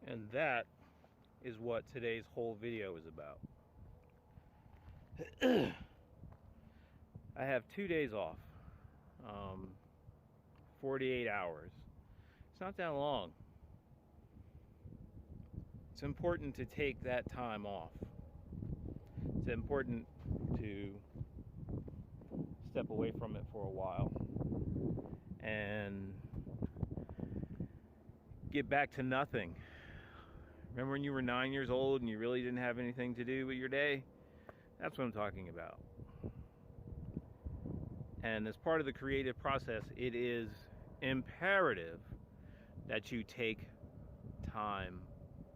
And that is what today's whole video is about. I have 2 days off, 48 hours. It's not that long. It's important to take that time off. It's important to step away from it for a while and get back to nothing. Remember when you were 9 years old and you really didn't have anything to do with your day? That's what I'm talking about. And as part of the creative process, it is imperative that you take time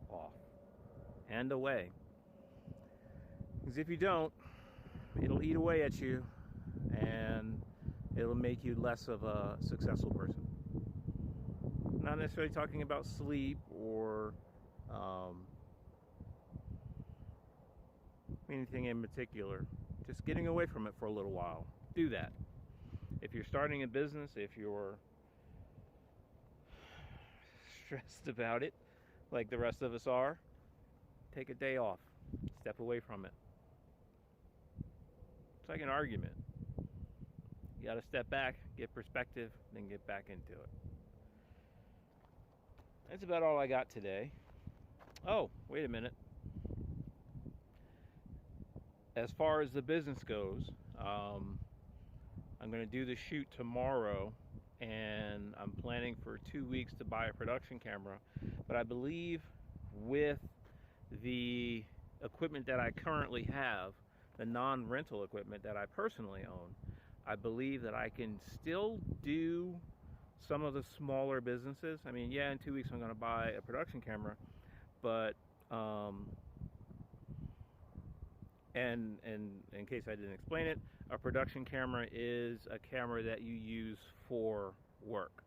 off and away. Because if you don't, it'll eat away at you and it'll make you less of a successful person. Not necessarily talking about sleep or anything in particular. Just getting away from it for a little while. Do that. If you're starting a business, if you're stressed about it, like the rest of us are, take a day off. Step away from it. It's like an argument. You got to step back, get perspective, then get back into it. That's about all I got today. Oh, wait a minute. As far as the business goes, I'm going to do the shoot tomorrow, and I'm planning for 2 weeks to buy a production camera. But I believe with the equipment that I currently have, the non-rental equipment that I personally own, I believe that I can still do some of the smaller businesses. I mean, yeah, in 2 weeks I'm going to buy a production camera, but and in case I didn't explain it, a production camera is a camera that you use for work.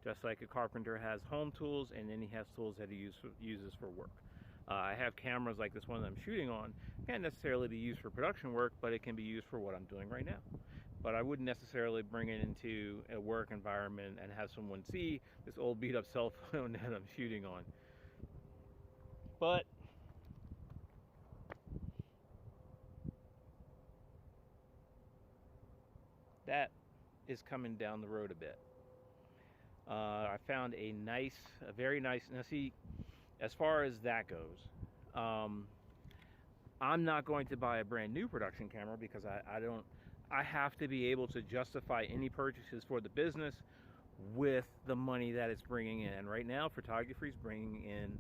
Just like a carpenter has home tools, and then he has tools that he uses for work. I have cameras like this one that I'm shooting on. Can't necessarily be used for production work, but it can be used for what I'm doing right now. But I wouldn't necessarily bring it into a work environment and have someone see this old beat up cell phone that I'm shooting on. But that is coming down the road a bit. I found a very nice, now see, as far as that goes, I'm not going to buy a brand new production camera because I have to be able to justify any purchases for the business with the money that it's bringing in. And right now, photography is bringing in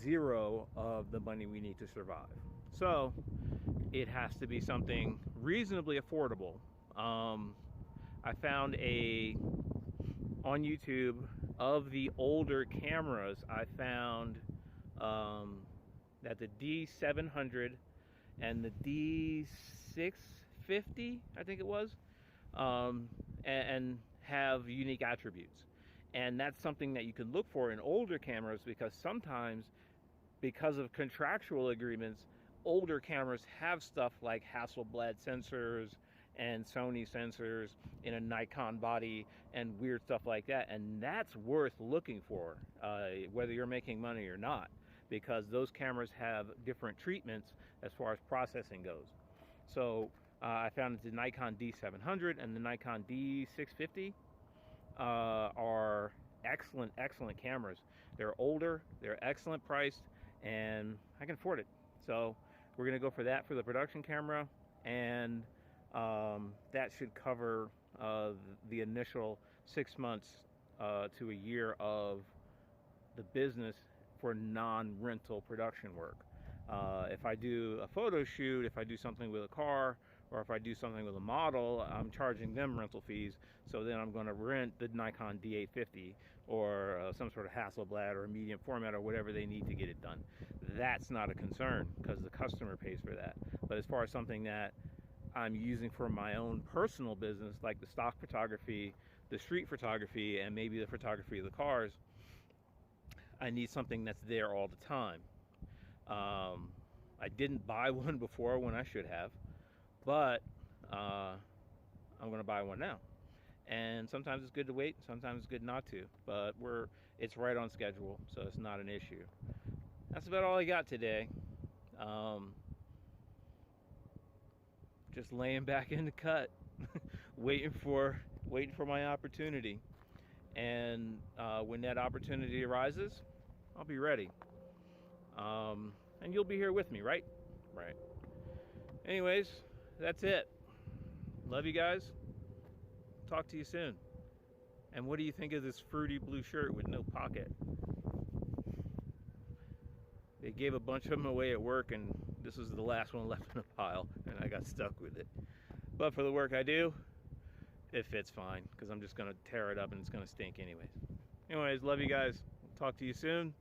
zero of the money we need to survive. So it has to be something reasonably affordable. I found on YouTube of the older cameras, I found that the D700 and the D650, I think it was, and have unique attributes. And that's something that you can look for in older cameras, because sometimes, because of contractual agreements, older cameras have stuff like Hasselblad sensors and Sony sensors in a Nikon body and weird stuff like that. And that's worth looking for, whether you're making money or not, because those cameras have different treatments as far as processing goes. So I found that the Nikon D700 and the Nikon D650 are excellent cameras. They're older, they're excellent priced, and I can afford it. So we're gonna go for that for the production camera, and that should cover the initial 6 months to a year of the business for non-rental production work. If I do a photo shoot, if I do something with a car, or if I do something with a model, I'm charging them rental fees. So then I'm going to rent the Nikon D850 or some sort of Hasselblad or a medium format or whatever they need to get it done. That's not a concern because the customer pays for that. But as far as something that I'm using for my own personal business, like the stock photography, the street photography, and maybe the photography of the cars, I need something that's there all the time. I didn't buy one before when I should have, but I'm going to buy one now. And sometimes it's good to wait, sometimes it's good not to, but it's right on schedule, so it's not an issue. that's about all I got today. Um, just laying back in the cut, waiting for my opportunity. And when that opportunity arises, I'll be ready. And you'll be here with me, right? Right. Anyways, that's it. Love you guys. Talk to you soon. And what do you think of this fruity blue shirt with no pocket? They gave a bunch of them away at work, and this was the last one left in the pile, and I got stuck with it. But for the work I do, it fits fine, because I'm just going to tear it up and it's going to stink anyways. Anyways, love you guys. Talk to you soon.